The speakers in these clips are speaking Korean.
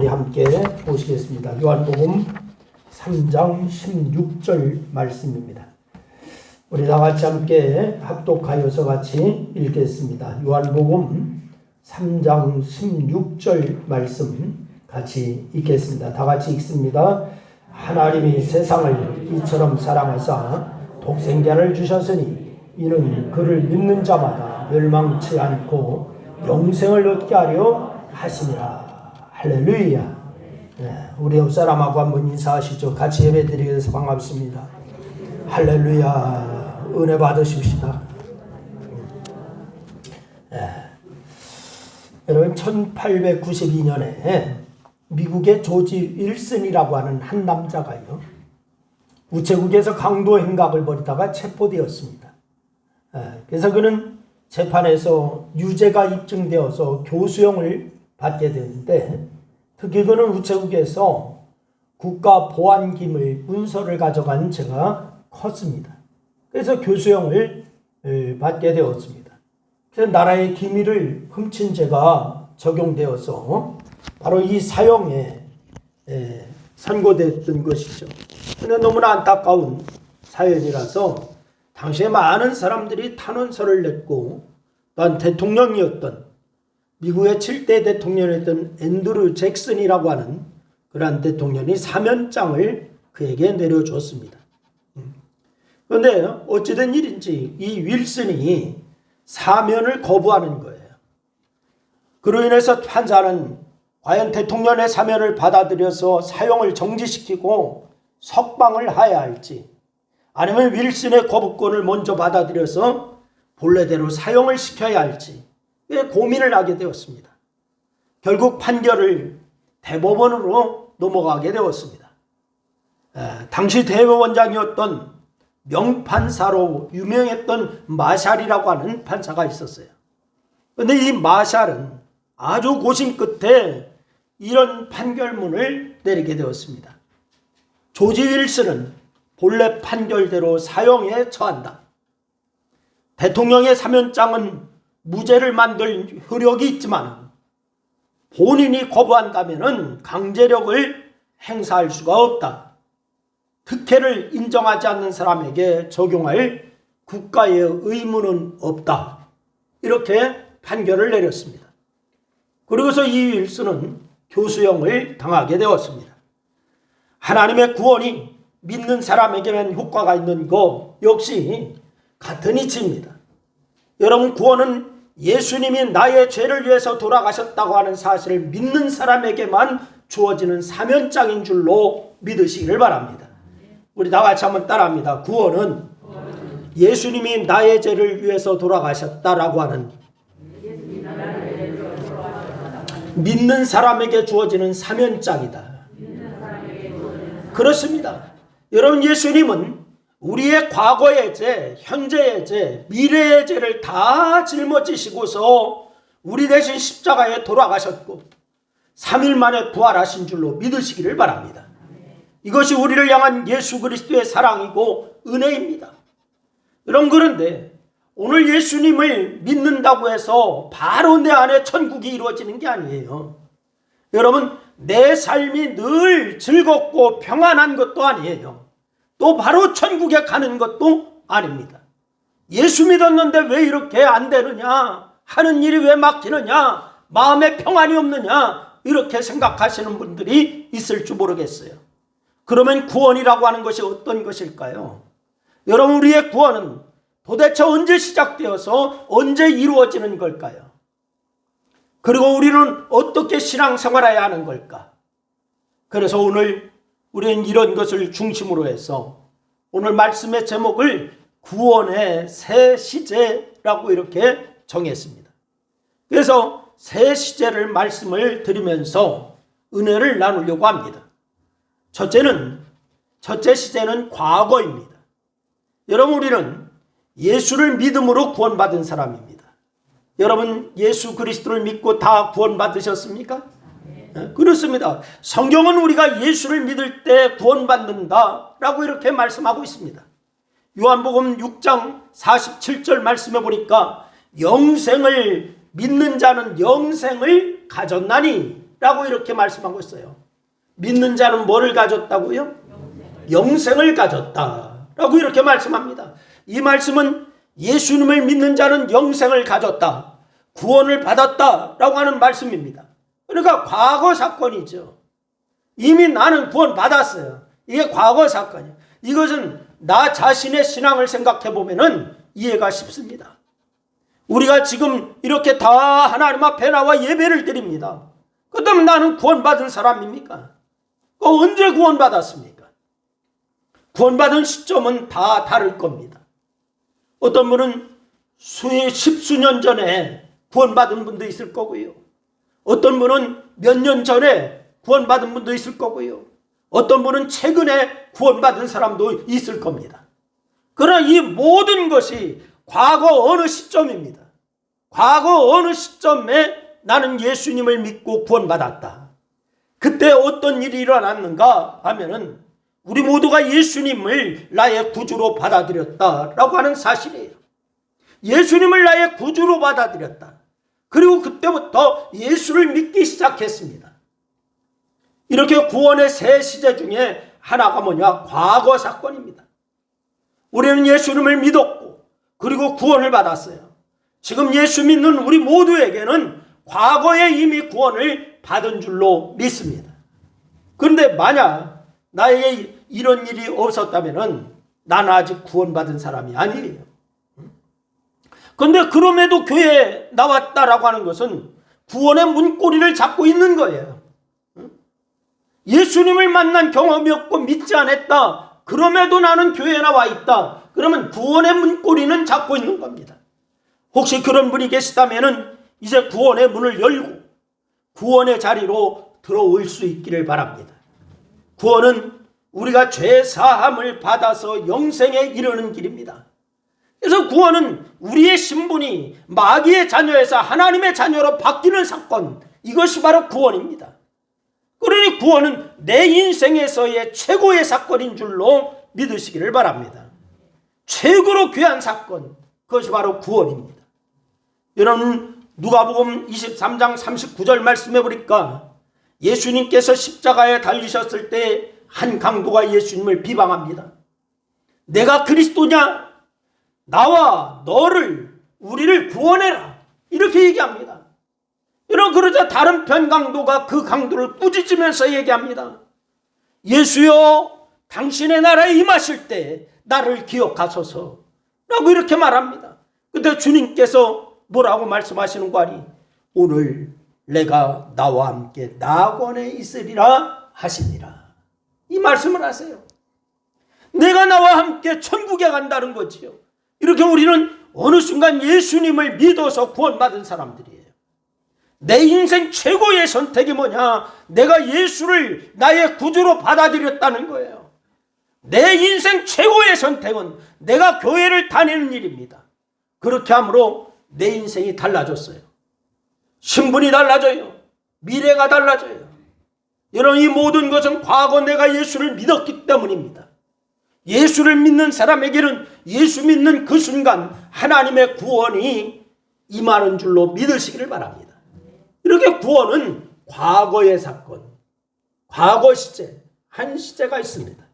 함께 보시겠습니다. 요한복음 3장 16절 말씀입니다. 우리 다 같이 함께 합독하여서 같이 읽겠습니다. 요한복음 3장 16절 말씀 같이 읽겠습니다. 다 같이 읽습니다. 하나님이 세상을 이처럼 사랑하사 독생자를 주셨으니 이는 그를 믿는 자마다 멸망치 않고 영생을 얻게 하려 하심이라. 할렐루야. 네, 우리 옆 사람하고 한번 인사하시죠. 같이 예배드리게 돼서 반갑습니다. 할렐루야. 은혜 받으십시다. 네. 여러분 1892년에 미국의 조지 윌슨이라고 하는 한 남자가요, 우체국에서 강도 행각을 벌이다가 체포되었습니다. 그래서 그는 재판에서 유죄가 입증되어서 교수형을 받게 되는데, 특히 그는 우체국에서 국가보안기밀 문서를 가져간 죄가 컸습니다. 그래서 교수형을 받게 되었습니다. 그래서 나라의 기밀을 훔친 죄가 적용되어서 바로 이 사형에 선고됐던 것이죠. 그런데 너무나 안타까운 사연이라서 당시에 많은 사람들이 탄원서를 냈고, 또한 대통령이었던 미국의 7대 대통령이었던 앤드류 잭슨이라고 하는 그러한 대통령이 사면장을 그에게 내려줬습니다. 그런데 어찌된 일인지 이 윌슨이 사면을 거부하는 거예요. 그로 인해서 판사는 과연 대통령의 사면을 받아들여서 사형을 정지시키고 석방을 하야 할지, 아니면 윌슨의 거부권을 먼저 받아들여서 본래대로 사형을 시켜야 할지 고민을 하게 되었습니다. 결국 판결을 대법원으로 넘어가게 되었습니다. 당시 대법원장이었던 명판사로 유명했던 마샬이라고 하는 판사가 있었어요. 그런데 이 마샬은 아주 고심 끝에 이런 판결문을 내리게 되었습니다. 조지 윌슨은 본래 판결대로 사형에 처한다. 대통령의 사면장은 무죄를 만들 효력이 있지만 본인이 거부한다면 강제력을 행사할 수가 없다. 특혜를 인정하지 않는 사람에게 적용할 국가의 의무는 없다. 이렇게 판결을 내렸습니다. 그리고서 이 윌슨은 교수형을 당하게 되었습니다. 하나님의 구원이 믿는 사람에게만 효과가 있는 것 역시 같은 이치입니다. 여러분, 구원은 예수님이 나의 죄를 위해서 돌아가셨다고 하는 사실을 믿는 사람에게만 주어지는 사면장인 줄로 믿으시기를 바랍니다. 우리 다 같이 한번 따라합니다. 구원은 예수님이 나의 죄를 위해서 돌아가셨다라고 하는 믿는 사람에게 주어지는 사면장이다. 그렇습니다. 여러분, 예수님은 우리의 과거의 죄, 현재의 죄, 미래의 죄를 다 짊어지시고서 우리 대신 십자가에 돌아가셨고 3일 만에 부활하신 줄로 믿으시기를 바랍니다. 이것이 우리를 향한 예수 그리스도의 사랑이고 은혜입니다. 여러분, 그런데 오늘 예수님을 믿는다고 해서 바로 내 안에 천국이 이루어지는 게 아니에요. 여러분, 내 삶이 늘 즐겁고 평안한 것도 아니에요. 또 바로 천국에 가는 것도 아닙니다. 예수 믿었는데 왜 이렇게 안 되느냐, 하는 일이 왜 막히느냐, 마음에 평안이 없느냐, 이렇게 생각하시는 분들이 있을지 모르겠어요. 그러면 구원이라고 하는 것이 어떤 것일까요? 여러분, 우리의 구원은 도대체 언제 시작되어서 언제 이루어지는 걸까요? 그리고 우리는 어떻게 신앙생활해야 하는 걸까? 그래서 오늘 우리는 이런 것을 중심으로 해서 오늘 말씀의 제목을 구원의 새 시제라고 이렇게 정했습니다. 그래서 새 시제를 말씀을 드리면서 은혜를 나누려고 합니다. 첫째 시제는 과거입니다. 여러분, 우리는 예수를 믿음으로 구원받은 사람입니다. 여러분, 예수 그리스도를 믿고 다 구원받으셨습니까? 그렇습니다. 성경은 우리가 예수를 믿을 때 구원받는다라고 이렇게 말씀하고 있습니다. 요한복음 6장 47절 말씀해 보니까 영생을 믿는 자는 영생을 가졌나니 라고 이렇게 말씀하고 있어요. 믿는 자는 뭐를 가졌다고요? 영생을 가졌다 라고 이렇게 말씀합니다. 이 말씀은 예수님을 믿는 자는 영생을 가졌다, 구원을 받았다 라고 하는 말씀입니다. 그러니까 과거 사건이죠. 이미 나는 구원 받았어요. 이게 과거 사건이에요. 이것은 나 자신의 신앙을 생각해 보면은 이해가 쉽습니다. 우리가 지금 이렇게 다 하나님 앞에 나와 예배를 드립니다. 그렇다면 나는 구원받은 사람입니까? 언제 구원받았습니까? 구원받은 시점은 다 다를 겁니다. 어떤 분은 십수년 전에 구원받은 분도 있을 거고요. 어떤 분은 몇 년 전에 구원받은 분도 있을 거고요. 어떤 분은 최근에 구원받은 사람도 있을 겁니다. 그러나 이 모든 것이 과거 어느 시점입니다. 과거 어느 시점에 나는 예수님을 믿고 구원받았다. 그때 어떤 일이 일어났는가 하면은 우리 모두가 예수님을 나의 구주로 받아들였다라고 하는 사실이에요. 예수님을 나의 구주로 받아들였다. 그리고 그때부터 예수를 믿기 시작했습니다. 이렇게 구원의 세 시제 중에 하나가 뭐냐? 과거 사건입니다. 우리는 예수님을 믿었고 그리고 구원을 받았어요. 지금 예수 믿는 우리 모두에게는 과거에 이미 구원을 받은 줄로 믿습니다. 그런데 만약 나에게 이런 일이 없었다면 나는 아직 구원받은 사람이 아니에요. 그런데 그럼에도 교회에 나왔다라고 하는 것은 구원의 문고리를 잡고 있는 거예요. 예수님을 만난 경험이 없고 믿지 않았다. 그럼에도 나는 교회에 나와 있다. 그러면 구원의 문고리는 잡고 있는 겁니다. 혹시 그런 분이 계시다면 이제 구원의 문을 열고 구원의 자리로 들어올 수 있기를 바랍니다. 구원은 우리가 죄 사함을 받아서 영생에 이르는 길입니다. 그래서 구원은 우리의 신분이 마귀의 자녀에서 하나님의 자녀로 바뀌는 사건, 이것이 바로 구원입니다. 그러니 구원은 내 인생에서의 최고의 사건인 줄로 믿으시기를 바랍니다. 최고로 귀한 사건, 그것이 바로 구원입니다. 여러분, 누가복음 23장 39절 말씀해 보니까 예수님께서 십자가에 달리셨을 때 한 강도가 예수님을 비방합니다. 내가 그리스도냐? 나와 너를, 우리를 구원해라. 이렇게 얘기합니다. 여러분, 그러자 다른 편 강도가 그 강도를 꾸짖으면서 얘기합니다. 예수여, 당신의 나라에 임하실 때 나를 기억하소서 라고 이렇게 말합니다. 그때 주님께서 뭐라고 말씀하시는 거 아니? 오늘 내가 나와 함께 낙원에 있으리라 하시니라. 이 말씀을 하세요. 내가 나와 함께 천국에 간다는 거지요. 이렇게 우리는 어느 순간 예수님을 믿어서 구원받은 사람들이에요. 내 인생 최고의 선택이 뭐냐? 내가 예수를 나의 구주로 받아들였다는 거예요. 내 인생 최고의 선택은 내가 교회를 다니는 일입니다. 그렇게 함으로 내 인생이 달라졌어요. 신분이 달라져요. 미래가 달라져요. 여러분, 이 모든 것은 과거 내가 예수를 믿었기 때문입니다. 예수를 믿는 사람에게는 예수 믿는 그 순간 하나님의 구원이 임하는 줄로 믿으시기를 바랍니다. 이렇게 구원은 과거의 사건, 과거 시제, 한 시제가 있습니다.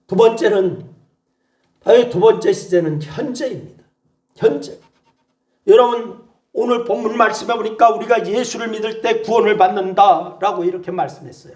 두 번째 시제는 현재입니다. 현재. 여러분, 오늘 본문 말씀해 보니까 우리가 예수를 믿을 때 구원을 받는다라고 이렇게 말씀했어요.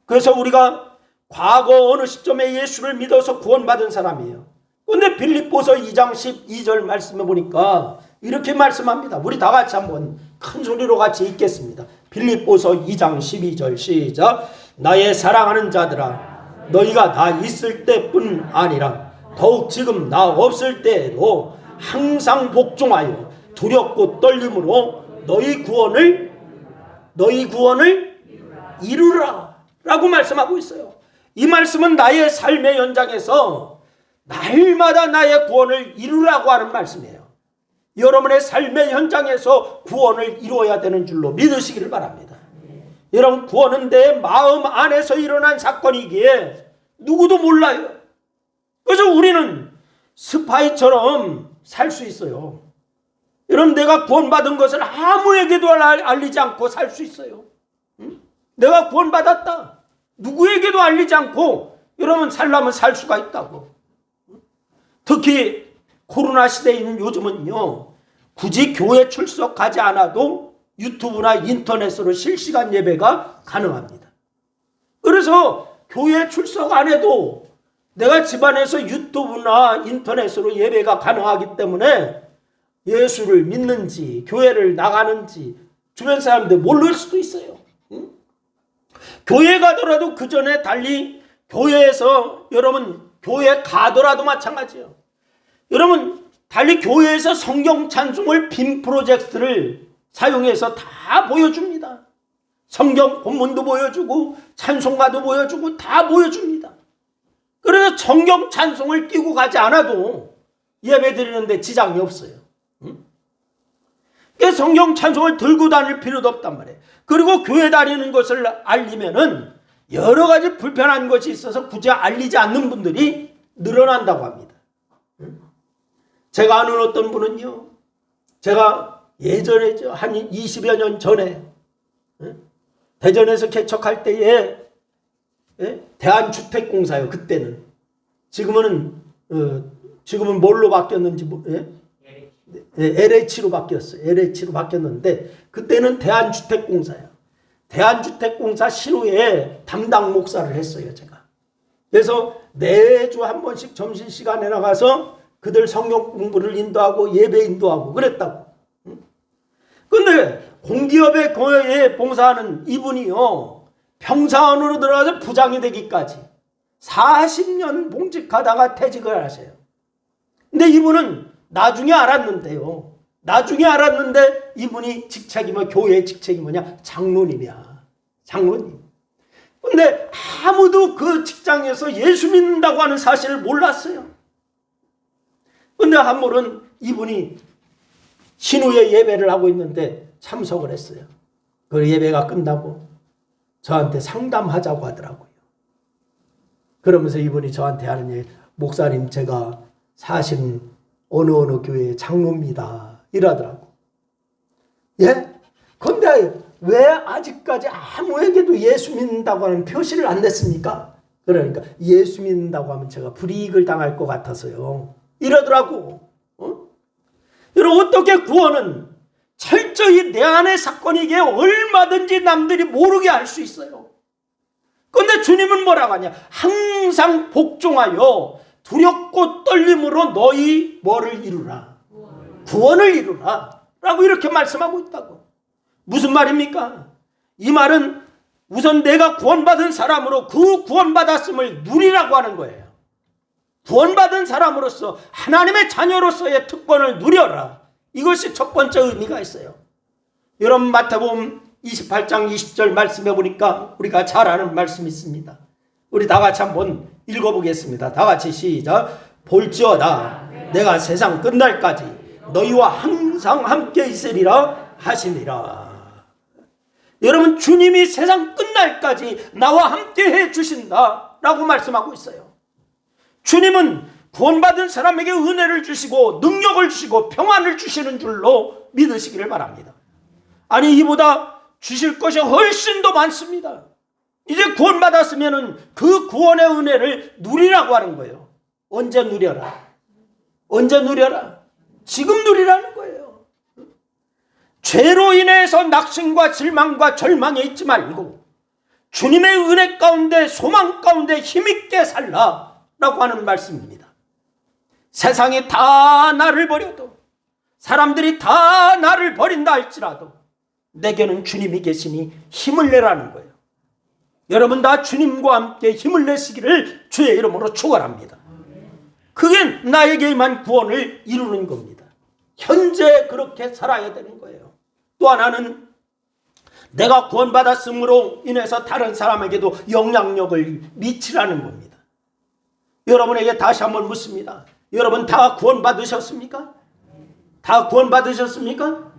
그래서 우리가 과거 어느 시점에 예수를 믿어서 구원받은 사람이에요. 그런데 빌립보서 2장 12절 말씀해 보니까 이렇게 말씀합니다. 우리 다 같이 한번 큰 소리로 같이 읽겠습니다. 빌립보서 2장 12절 시작. 나의 사랑하는 자들아, 너희가 나 있을 때뿐 아니라 더욱 지금 나 없을 때에도 항상 복종하여 두렵고 떨림으로 너희 구원을 이루라 라고 말씀하고 있어요. 이 말씀은 나의 삶의 현장에서 날마다 나의 구원을 이루라고 하는 말씀이에요. 여러분의 삶의 현장에서 구원을 이루어야 되는 줄로 믿으시기를 바랍니다. 여러분, 구원은 내 마음 안에서 일어난 사건이기에 누구도 몰라요. 그래서 우리는 스파이처럼 살 수 있어요. 여러분, 내가 구원받은 것을 아무에게도 알리지 않고 살 수 있어요. 내가 구원받았다. 누구에게도 알리지 않고 여러분 살려면 살 수가 있다고. 특히 코로나 시대인 요즘은요, 굳이 교회 출석하지 않아도 유튜브나 인터넷으로 실시간 예배가 가능합니다. 그래서 교회 출석 안 해도 내가 집안에서 유튜브나 인터넷으로 예배가 가능하기 때문에 예수를 믿는지 교회를 나가는지 주변 사람들 모를 수도 있어요. 응? 교회 가더라도 그 전에 달리 교회에서 여러분 교회 가더라도 마찬가지예요. 여러분 달리 교회에서 성경 찬송을 빔 프로젝트를 사용해서 다 보여줍니다. 성경 본문도 보여주고 찬송가도 보여주고 다 보여줍니다. 그래서 성경 찬송을 끼고 가지 않아도 예배 드리는데 지장이 없어요. 응? 성경 찬송을 들고 다닐 필요도 없단 말이에요. 그리고 교회 다니는 것을 알리면은 여러 가지 불편한 것이 있어서 굳이 알리지 않는 분들이 늘어난다고 합니다. 제가 아는 어떤 분은요, 제가 예전에 한 20여 년 전에 대전에서 개척할 때에 대한주택공사요. 그때는 지금은 뭘로 바뀌었는지 LH로 바뀌었어요. LH로 바뀌었는데 그때는 대한주택공사예요. 대한주택공사 신우에 담당 목사를 했어요, 제가. 그래서 매주 한 번씩 점심시간에 나가서 그들 성경 공부를 인도하고 예배 인도하고 그랬다고. 근데 공기업에 교회에 봉사하는 이분이요, 평사원으로 들어가서 부장이 되기까지 40년 봉직하다가 퇴직을 하세요. 근데 이분은 나중에 알았는데요. 나중에 알았는데 이분이 직책이 교회의 직책이 뭐냐? 장로님이야. 장로님. 근데 아무도 그 직장에서 예수 믿는다고 하는 사실을 몰랐어요. 근데 한 번은 이분이 신우의 예배를 하고 있는데 참석을 했어요. 그 예배가 끝나고 저한테 상담하자고 하더라고요. 그러면서 이분이 저한테 하는 얘기, 목사님 제가 사실 어느 교회의 장로입니다. 이러더라고. 예? 근데 왜 아직까지 아무에게도 예수 믿는다고 하는 표시를 안 냈습니까? 그러니까 예수 믿는다고 하면 제가 불이익을 당할 것 같아서요. 이러더라고. 여러분, 어떻게 구원은 철저히 내 안의 사건이기에 얼마든지 남들이 모르게 할 수 있어요. 그런데 주님은 뭐라고 하냐? 항상 복종하여 두렵고 떨림으로 너희 뭐를 이루라? 구원을 이루라. 라고 이렇게 말씀하고 있다고. 무슨 말입니까? 이 말은 우선 내가 구원받은 사람으로 그 구원받았음을 누리라고 하는 거예요. 구원받은 사람으로서 하나님의 자녀로서의 특권을 누려라. 이것이 첫 번째 의미가 있어요. 여러분 마태복음 28장 20절 말씀해 보니까 우리가 잘 아는 말씀이 있습니다. 우리 다 같이 한번 읽어보겠습니다. 다 같이 시작. 볼지어다 내가 세상 끝날까지 너희와 항상 함께 있으리라 하시니라. 여러분, 주님이 세상 끝날까지 나와 함께 해 주신다라고 말씀하고 있어요. 주님은 구원받은 사람에게 은혜를 주시고 능력을 주시고 평안을 주시는 줄로 믿으시기를 바랍니다. 아니, 이보다 주실 것이 훨씬 더 많습니다. 이제 구원받았으면 그 구원의 은혜를 누리라고 하는 거예요. 언제 누려라? 언제 누려라? 지금 누리라는 거예요. 죄로 인해서 낙심과 질망과 절망에 있지 말고 주님의 은혜 가운데 소망 가운데 힘있게 살라라고 하는 말씀입니다. 세상이 다 나를 버려도, 사람들이 다 나를 버린다 할지라도 내게는 주님이 계시니 힘을 내라는 거예요. 여러분 다 주님과 함께 힘을 내시기를 주의 이름으로 축원합니다. 그게 나에게만 구원을 이루는 겁니다. 현재 그렇게 살아야 되는 거예요. 또 하나는 내가 구원받았음으로 인해서 다른 사람에게도 영향력을 미치라는 겁니다. 여러분에게 다시 한번 묻습니다. 여러분 다 구원받으셨습니까? 다 구원받으셨습니까?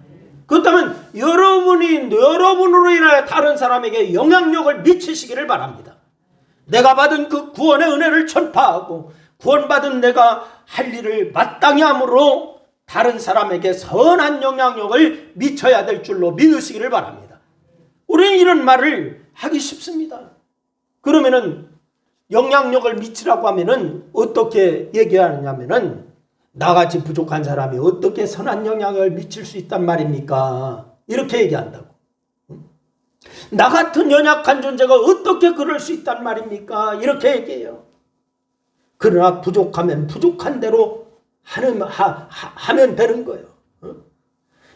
그렇다면 여러분으로 인하여 다른 사람에게 영향력을 미치시기를 바랍니다. 내가 받은 그 구원의 은혜를 전파하고 구원받은 내가 할 일을 마땅히 함으로 다른 사람에게 선한 영향력을 미쳐야 될 줄로 믿으시기를 바랍니다. 우리는 이런 말을 하기 쉽습니다. 그러면은 영향력을 미치라고 하면은 어떻게 얘기하느냐면은 나같이 부족한 사람이 어떻게 선한 영향을 미칠 수 있단 말입니까? 이렇게 얘기한다고. 나 같은 연약한 존재가 어떻게 그럴 수 있단 말입니까? 이렇게 얘기해요. 그러나 부족하면 부족한 대로 하면 되는 거예요.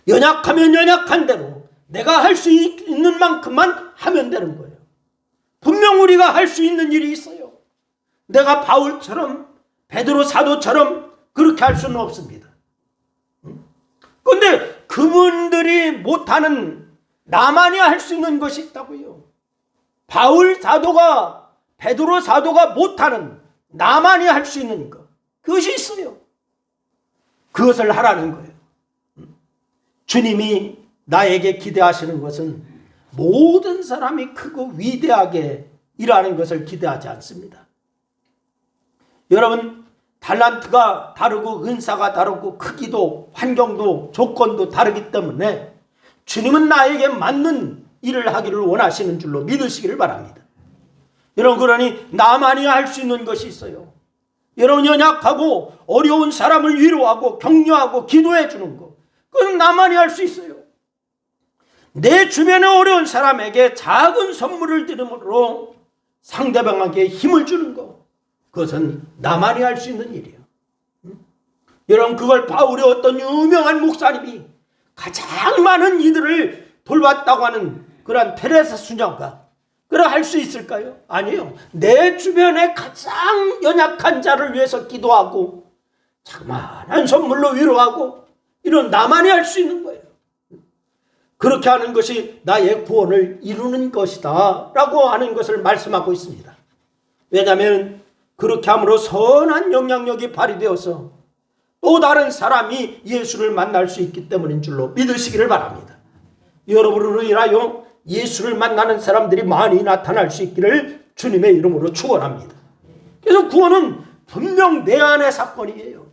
연약하면 연약한 대로 내가 할 수 있는 만큼만 하면 되는 거예요. 분명 우리가 할 수 있는 일이 있어요. 내가 바울처럼 베드로 사도처럼 그렇게 할 수는 없습니다. 그런데 그분들이 못하는 나만이 할 수 있는 것이 있다고요. 바울 사도가 베드로 사도가 못하는 나만이 할 수 있는 것, 그것이 있어요. 그것을 하라는 거예요. 주님이 나에게 기대하시는 것은 모든 사람이 크고 위대하게 일하는 것을 기대하지 않습니다. 여러분, 달란트가 다르고 은사가 다르고 크기도 환경도 조건도 다르기 때문에 주님은 나에게 맞는 일을 하기를 원하시는 줄로 믿으시기를 바랍니다. 여러분, 그러니 나만이 할 수 있는 것이 있어요. 여러분, 연약하고 어려운 사람을 위로하고 격려하고 기도해 주는 것, 그건 나만이 할 수 있어요. 내 주변에 어려운 사람에게 작은 선물을 드림으로 상대방에게 힘을 주는 것, 그것은 나만이 할 수 있는 일이에요. 여러분, 그걸 바울의 어떤 유명한 목사님이 가장 많은 이들을 돌봤다고 하는 그런 테레사 수녀가 그래 할 수 있을까요? 아니에요. 내 주변에 가장 연약한 자를 위해서 기도하고 자그마한 선물로 위로하고 이런 나만이 할 수 있는 거예요. 그렇게 하는 것이 나의 구원을 이루는 것이다 라고 하는 것을 말씀하고 있습니다. 왜냐하면 그렇게 함으로 선한 영향력이 발휘되어서 또 다른 사람이 예수를 만날 수 있기 때문인 줄로 믿으시기를 바랍니다. 여러분을 위하여 예수를 만나는 사람들이 많이 나타날 수 있기를 주님의 이름으로 축원합니다. 그래서 구원은 분명 내 안의 사건이에요.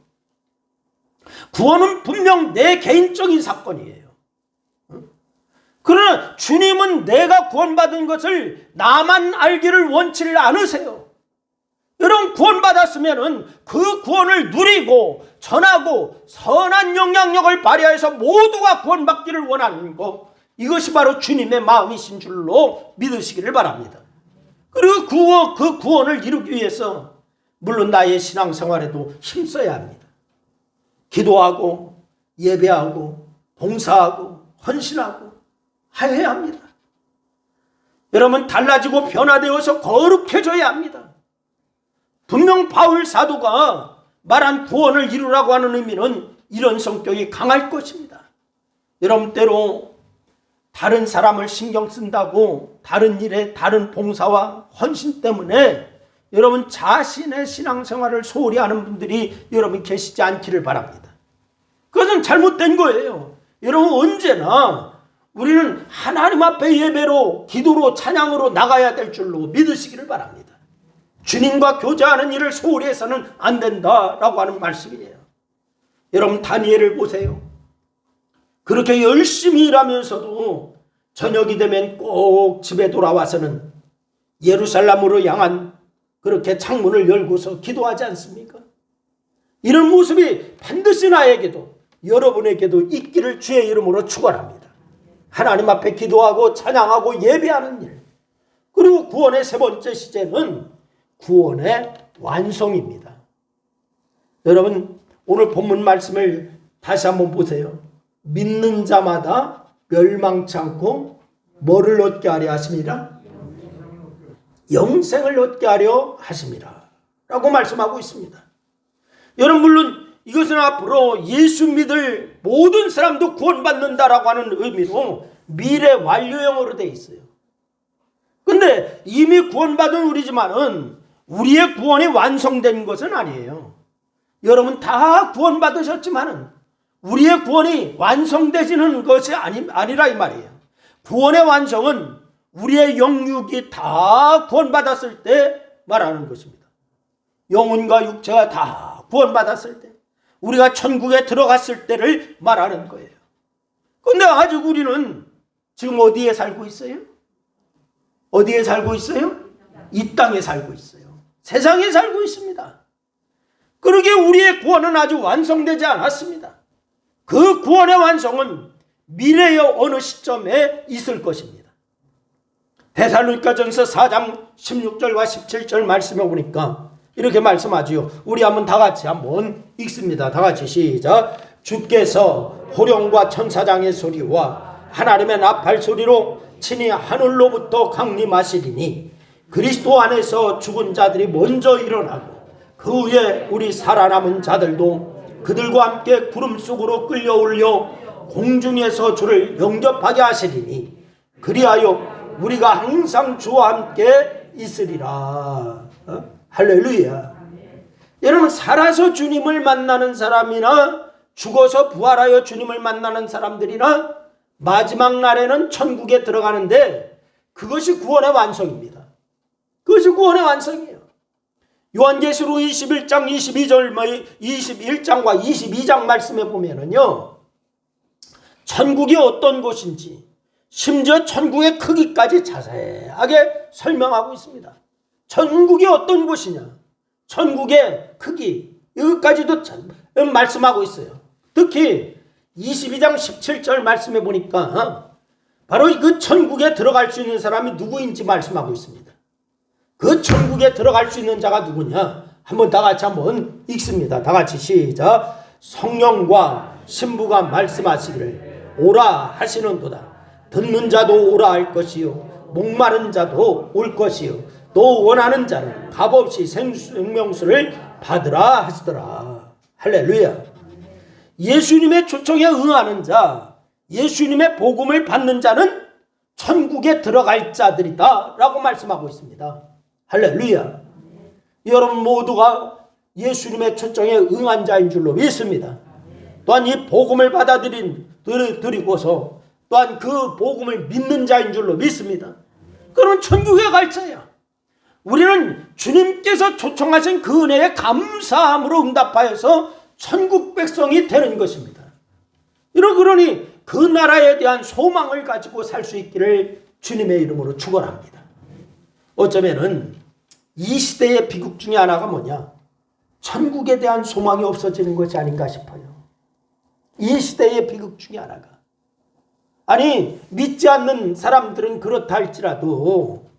구원은 분명 내 개인적인 사건이에요. 그러나 주님은 내가 구원받은 것을 나만 알기를 원치를 않으세요. 여러분, 구원받았으면 그 구원을 누리고 전하고 선한 영향력을 발휘해서 모두가 구원받기를 원하는 것, 이것이 바로 주님의 마음이신 줄로 믿으시기를 바랍니다. 그리고 그 구원을 이루기 위해서 물론 나의 신앙생활에도 힘써야 합니다. 기도하고 예배하고 봉사하고 헌신하고 해야 합니다. 여러분, 달라지고 변화되어서 거룩해져야 합니다. 분명 바울 사도가 말한 구원을 이루라고 하는 의미는 이런 성격이 강할 것입니다. 여러분, 때로 다른 사람을 신경 쓴다고 다른 일에 다른 봉사와 헌신 때문에 여러분 자신의 신앙생활을 소홀히 하는 분들이 여러분 계시지 않기를 바랍니다. 그것은 잘못된 거예요. 여러분, 언제나 우리는 하나님 앞에 예배로 기도로 찬양으로 나가야 될 줄로 믿으시기를 바랍니다. 주님과 교제하는 일을 소홀히 해서는 안 된다라고 하는 말씀이에요. 여러분, 다니엘을 보세요. 그렇게 열심히 일하면서도 저녁이 되면 꼭 집에 돌아와서는 예루살렘으로 향한 그렇게 창문을 열고서 기도하지 않습니까? 이런 모습이 반드시 나에게도 여러분에게도 있기를 주의 이름으로 축원합니다. 하나님 앞에 기도하고 찬양하고 예배하는 일, 그리고 구원의 세 번째 시제는 구원의 완성입니다. 여러분, 오늘 본문 말씀을 다시 한번 보세요. 믿는 자마다 멸망치 않고 뭐를 얻게 하려 하심이라? 영생을 얻게 하려 하심이라 라고 말씀하고 있습니다. 여러분, 물론 이것은 앞으로 예수 믿을 모든 사람도 구원받는다라고 하는 의미로 미래 완료형으로 되어 있어요. 그런데 이미 구원받은 우리지만은 우리의 구원이 완성된 것은 아니에요. 여러분 다 구원받으셨지만은 우리의 구원이 완성되지는 것이 아니라 이 말이에요. 구원의 완성은 우리의 영육이 다 구원받았을 때 말하는 것입니다. 영혼과 육체가 다 구원받았을 때, 우리가 천국에 들어갔을 때를 말하는 거예요. 그런데 아직 우리는 지금 어디에 살고 있어요? 어디에 살고 있어요? 이 땅에 살고 있어요. 세상에 살고 있습니다. 그러기에 우리의 구원은 아직 완성되지 않았습니다. 그 구원의 완성은 미래의 어느 시점에 있을 것입니다. 데살로니가전서 4장 16절과 17절 말씀해 보니까 이렇게 말씀하지요. 우리 다 같이 한번 읽습니다. 다 같이 시작. 주께서 호령과 천사장의 소리와 하나님의 나팔 소리로 친히 하늘로부터 강림하시리니 그리스도 안에서 죽은 자들이 먼저 일어나고 그 후에 우리 살아남은 자들도 그들과 함께 구름 속으로 끌려올려 공중에서 주를 영접하게 하시리니 그리하여 우리가 항상 주와 함께 있으리라. 할렐루야. 여러분, 살아서 주님을 만나는 사람이나 죽어서 부활하여 주님을 만나는 사람들이나 마지막 날에는 천국에 들어가는데 그것이 구원의 완성입니다. 그것이 구원의 완성이에요. 요한계시록 21장 22절 21장과 22장 말씀에 보면은요, 천국이 어떤 곳인지 심지어 천국의 크기까지 자세하게 설명하고 있습니다. 천국이 어떤 곳이냐, 천국의 크기, 여기까지도 말씀하고 있어요. 특히 22장 17절 말씀해 보니까 바로 그 천국에 들어갈 수 있는 사람이 누구인지 말씀하고 있습니다. 그 천국에 들어갈 수 있는 자가 누구냐? 다 같이 한번 읽습니다. 다 같이 시작. 성령과 신부가 말씀하시기를 오라 하시는도다. 듣는 자도 오라 할 것이요 목마른 자도 올 것이요 또 원하는 자는 값없이 생명수를 받으라 하시더라. 할렐루야. 예수님의 초청에 응하는 자, 예수님의 복음을 받는 자는 천국에 들어갈 자들이다 라고 말씀하고 있습니다. 할렐루야. 여러분 모두가 예수님의 초청에 응한 자인 줄로 믿습니다. 또한 이 복음을 받아들이고서 또한 그 복음을 믿는 자인 줄로 믿습니다. 그럼 천국에 갈 자야. 우리는 주님께서 초청하신 그 은혜에 감사함으로 응답하여서 천국 백성이 되는 것입니다. 그러니 그 나라에 대한 소망을 가지고 살 수 있기를 주님의 이름으로 축원합니다. 어쩌면은 이 시대의 비극 중에 하나가 뭐냐? 천국에 대한 소망이 없어지는 것이 아닌가 싶어요. 이 시대의 비극 중에 하나가. 아니, 믿지 않는 사람들은 그렇다 할지라도,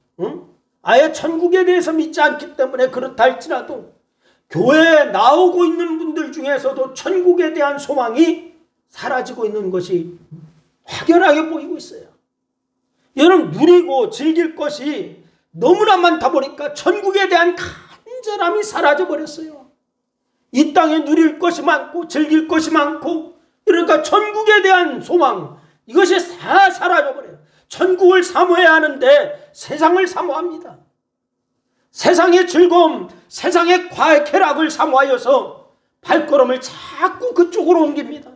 아예 천국에 대해서 믿지 않기 때문에 그렇다 할지라도 교회에 나오고 있는 분들 중에서도 천국에 대한 소망이 사라지고 있는 것이 확연하게 보이고 있어요. 여러분, 누리고 즐길 것이 너무나 많다 보니까 천국에 대한 간절함이 사라져 버렸어요. 이 땅에 누릴 것이 많고 즐길 것이 많고, 그러니까 천국에 대한 소망, 이것이 다 사라져 버려요. 천국을 사모해야 하는데 세상을 사모합니다. 세상의 즐거움, 세상의 쾌락을 사모하여서 발걸음을 자꾸 그쪽으로 옮깁니다.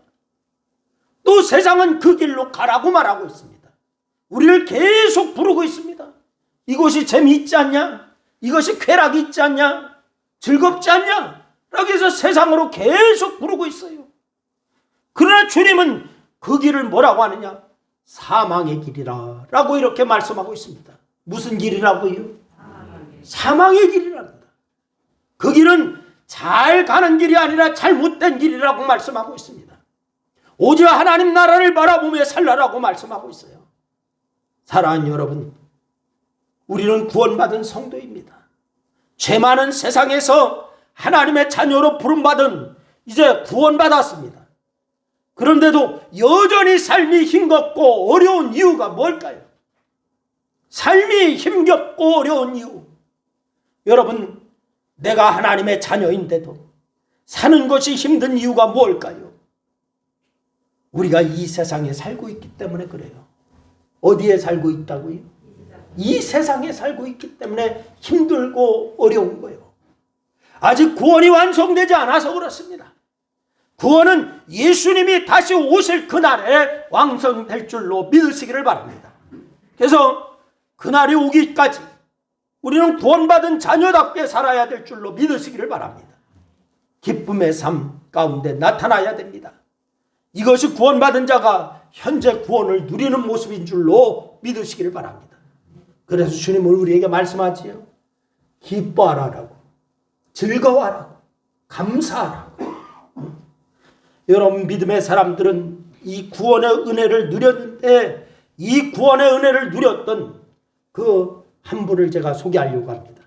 또 세상은 그 길로 가라고 말하고 있습니다. 우리를 계속 부르고 있습니다. 이것이 재미있지 않냐? 이것이 쾌락이 있지 않냐? 즐겁지 않냐? 라고 해서 세상으로 계속 부르고 있어요. 그러나 주님은 그 길을 뭐라고 하느냐? 사망의 길이라 라고 이렇게 말씀하고 있습니다. 무슨 길이라고요? 사망의 길이랍니다. 그 길은 잘 가는 길이 아니라 잘못된 길이라고 말씀하고 있습니다. 오직 하나님 나라를 바라보며 살라라고 말씀하고 있어요. 사랑하는 여러분, 우리는 구원받은 성도입니다. 죄 많은 세상에서 하나님의 자녀로 부름받은 이제 구원받았습니다. 그런데도 여전히 삶이 힘겹고 어려운 이유가 뭘까요? 삶이 힘겹고 어려운 이유. 여러분, 내가 하나님의 자녀인데도 사는 것이 힘든 이유가 뭘까요? 우리가 이 세상에 살고 있기 때문에 그래요. 어디에 살고 있다고요? 이 세상에 살고 있기 때문에 힘들고 어려운 거예요. 아직 구원이 완성되지 않아서 그렇습니다. 구원은 예수님이 다시 오실 그날에 완성될 줄로 믿으시기를 바랍니다. 그래서 그날이 오기까지 우리는 구원받은 자녀답게 살아야 될 줄로 믿으시기를 바랍니다. 기쁨의 삶 가운데 나타나야 됩니다. 이것이 구원받은 자가 현재 구원을 누리는 모습인 줄로 믿으시기를 바랍니다. 그래서 주님은 우리에게 말씀하지요. 기뻐하라라고, 즐거워하라고, 감사하라고. 여러분, 믿음의 사람들은 이 구원의 은혜를 누렸는데, 이 구원의 은혜를 누렸던 그 한 분을 제가 소개하려고 합니다.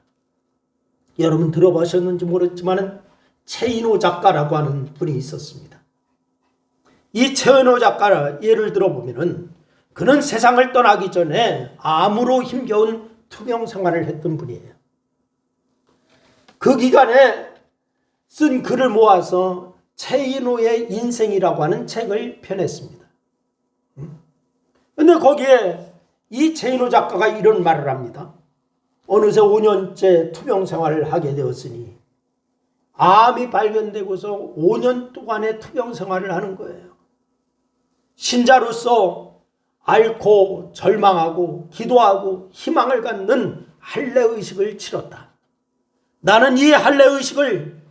여러분 들어보셨는지 모르겠지만 최인호 작가라고 하는 분이 있었습니다. 이 최인호 작가를 예를 들어보면은, 그는 세상을 떠나기 전에 암으로 힘겨운 투병 생활을 했던 분이에요. 그 기간에 쓴 글을 모아서 최인호의 인생이라고 하는 책을 펴냈습니다. 근데 거기에 이 최인호 작가가 이런 말을 합니다. 어느새 5년째 투병 생활을 하게 되었으니, 암이 발견되고서 5년 동안의 투병 생활을 하는 거예요. 신자로서 앓고 절망하고 기도하고 희망을 갖는 할례의식을 치렀다. 나는 이 할례의식을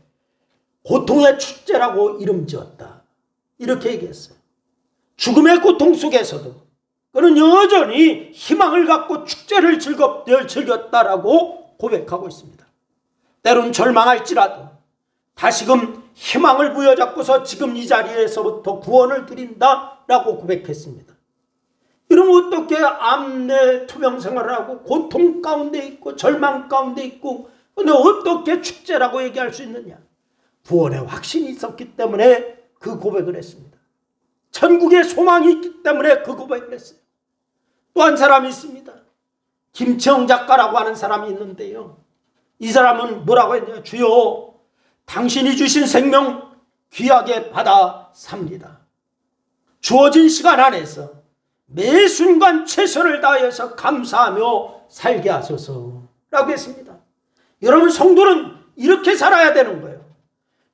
고통의 축제라고 이름 지었다. 이렇게 얘기했어요. 죽음의 고통 속에서도 그는 여전히 희망을 갖고 축제를 즐겼다라고 고백하고 있습니다. 때론 절망할지라도 다시금 희망을 부여잡고서 지금 이 자리에서부터 구원을 드린다라고 고백했습니다. 이러면 어떻게 암내 투병 생활을 하고 고통 가운데 있고 절망 가운데 있고, 근데 어떻게 축제라고 얘기할 수 있느냐? 구원의 확신이 있었기 때문에 그 고백을 했습니다. 천국의 소망이 있기 때문에 그 고백을 했어요. 또 한 사람이 있습니다. 김채영 작가라고 하는 사람이 있는데요. 이 사람은 뭐라고 했냐? 주여, 당신이 주신 생명 귀하게 받아 삽니다. 주어진 시간 안에서 매 순간 최선을 다해서 감사하며 살게 하소서라고 했습니다. 여러분, 성도는 이렇게 살아야 되는 거예요.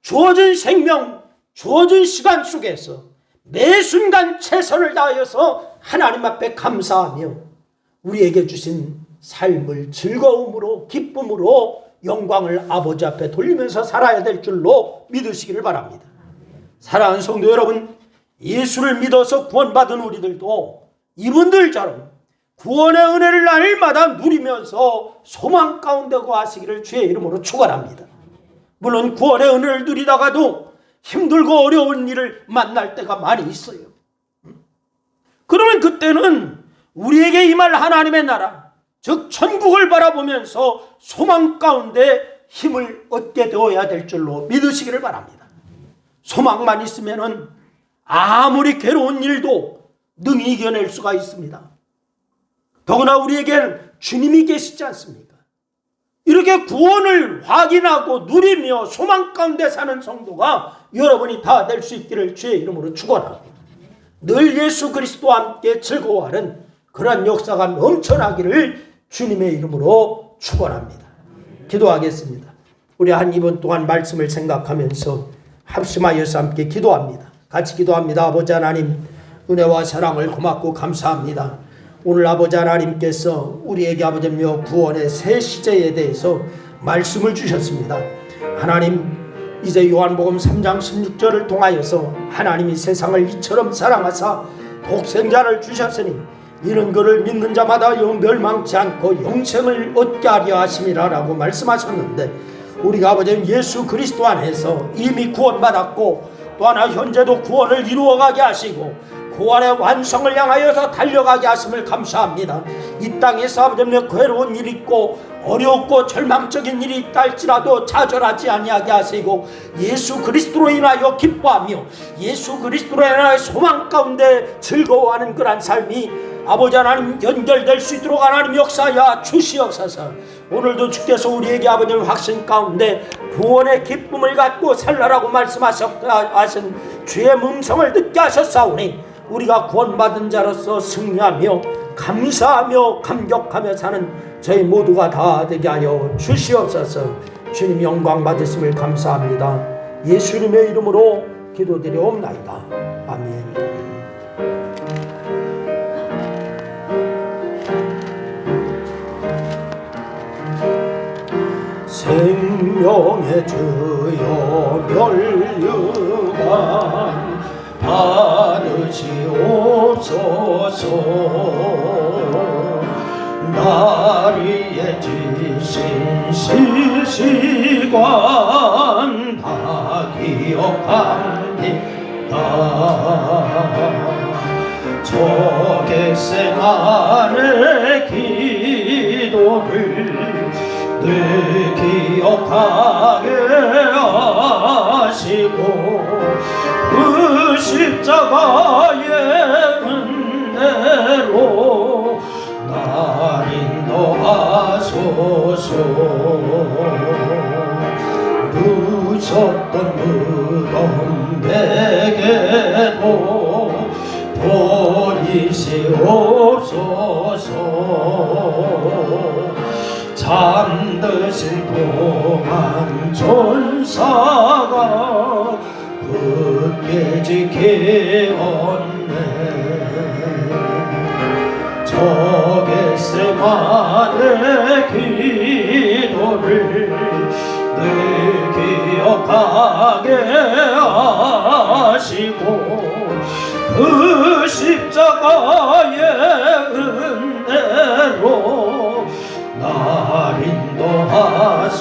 주어진 생명, 주어진 시간 속에서 매 순간 최선을 다하여서 하나님 앞에 감사하며 우리에게 주신 삶을 즐거움으로, 기쁨으로, 영광을 아버지 앞에 돌리면서 살아야 될 줄로 믿으시기를 바랍니다. 사랑하는 성도 여러분, 예수를 믿어서 구원받은 우리들도 이분들처럼 구원의 은혜를 날마다 누리면서 소망 가운데 거하시기를 주의 이름으로 축원합니다. 물론 구원의 은혜를 누리다가도 힘들고 어려운 일을 만날 때가 많이 있어요. 그러면 그때는 우리에게 임할 하나님의 나라, 즉 천국을 바라보면서 소망 가운데 힘을 얻게 되어야 될 줄로 믿으시기를 바랍니다. 소망만 있으면 아무리 괴로운 일도 능히 이겨낼 수가 있습니다. 더구나 우리에게는 주님이 계시지 않습니까? 이렇게 구원을 확인하고 누리며 소망 가운데 사는 성도가 여러분이 다 될 수 있기를 주의 이름으로 축원합니다. 늘 예수 그리스도와 함께 즐거워하는 그러한 역사가 넘쳐나기를 주님의 이름으로 축원합니다. 기도하겠습니다. 우리 한 2분 동안 말씀을 생각하면서 합심하여서 함께 기도합니다. 같이 기도합니다. 아버지 하나님, 은혜와 사랑을 고맙고 감사합니다. 오늘 아버지 하나님께서 우리에게 아버지며 구원의 새 시제에 대해서 말씀을 주셨습니다. 하나님, 이제 요한복음 3장 16절을 통하여서 하나님이 세상을 이처럼 사랑하사 독생자를 주셨으니 이는 그를 믿는 자마다 멸망치 않고 영생을 얻게 하려 하심이라라고 말씀하셨는데, 우리가 아버지 예수 그리스도 안에서 이미 구원받았고 또 하나 현재도 구원을 이루어가게 하시고 구원의 완성을 향하여서 달려가게 하심을 감사합니다. 이 땅에서 아버지 괴로운 일이 있고 어렵고 절망적인 일이 있다 할지라도 좌절하지 아니하게 하시고 예수 그리스도로 인하여 기뻐하며 예수 그리스도로 인하여 소망 가운데 즐거워하는 그러한 삶이 아버지 하나님 연결될 수 있도록 하나님 역사하여 주시옵소서. 오늘도 주께서 우리에게 아버지 확신 가운데 구원의 기쁨을 갖고 살라라고 말씀하신 주의 음성을 듣게 하셨사오니 우리가 구원받은 자로서 승리하며 감사하며 감격하며 사는 저희 모두가 다 되게 하여 주시옵소서. 주님 영광 받으심을 감사합니다. 예수님의 이름으로 기도드리옵나이다. 아멘. 생명의 주여 멸류관 받으시옵소서. 나리에 지신 실시간 다 기억합니다. 저 겟세마네 기도를 늘 기억하게 하시고 그 십자가의 은혜로 날 인도하소서. 누셨던 무덤 베개도 보이시옵소서. 잠드신 동안 천사가 굳게 지키었네. 저 겟세마네 기도를 늘 기억하게 하시고 그 십자가의 은혜로 날 인도하소서.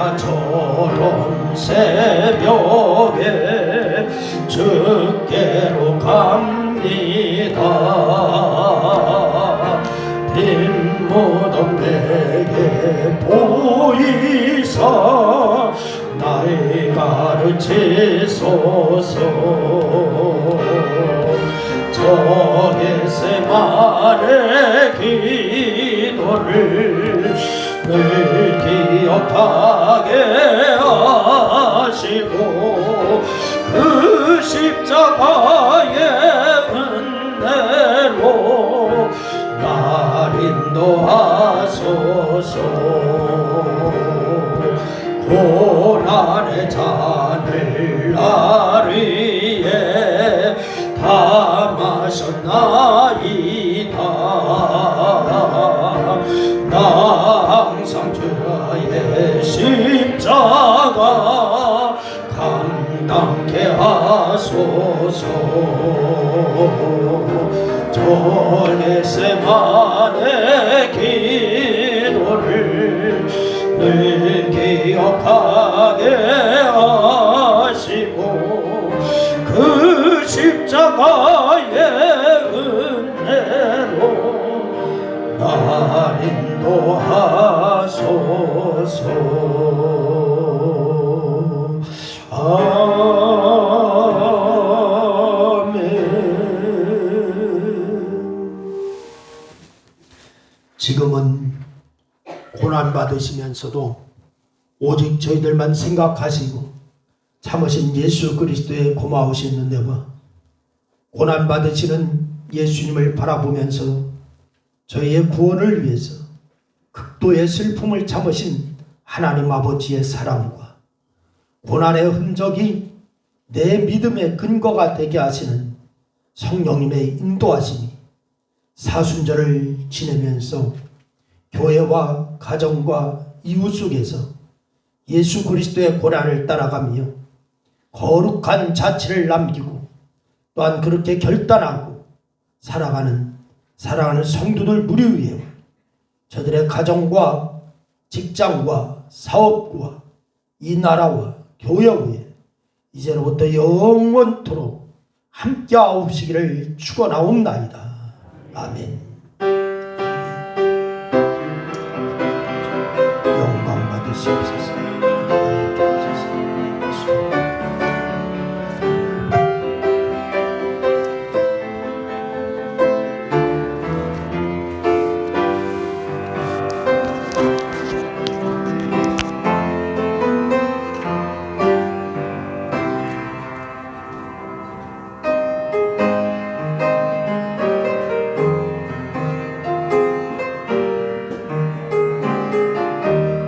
마리아처럼 새벽에 주께로 갑니다. 빈 무덤 내게 보이사 날 가르치소서. 저 겟세마네 기도를 늘 기억하게 하시고 그 십자가의 은혜로 날 인도하소서. 고난의 잔을 날 위해 다 마셨나이다. 나 항상 주의 십자가 감당케 하소서. 저 겟세마네 기도를 늘 기억하게 하시고 그 십자가의 은혜로 날 인도하소서. 아멘. 지금은 고난 받으시면서도 오직 저희들만 생각하시고 참으신 예수 그리스도의 고마우신 은혜와 고난 받으시는 예수님을 바라보면서 저희의 구원을 위해서 극도의 슬픔을 참으신 하나님 아버지의 사랑과 고난의 흔적이 내 믿음의 근거가 되게 하시는 성령님의 인도하심이 사순절을 지내면서 교회와 가정과 이웃 속에서 예수 그리스도의 고난을 따라가며 거룩한 자취를 남기고 또한 그렇게 결단하고 살아가는 사랑하는 성도들 무리 위에 저들의 가정과 직장과 사업과 이 나라와 교회 위에 이제로부터 영원토록 함께하옵시기를 축원하옵나이다. 아멘. 영광 받으시옵소서.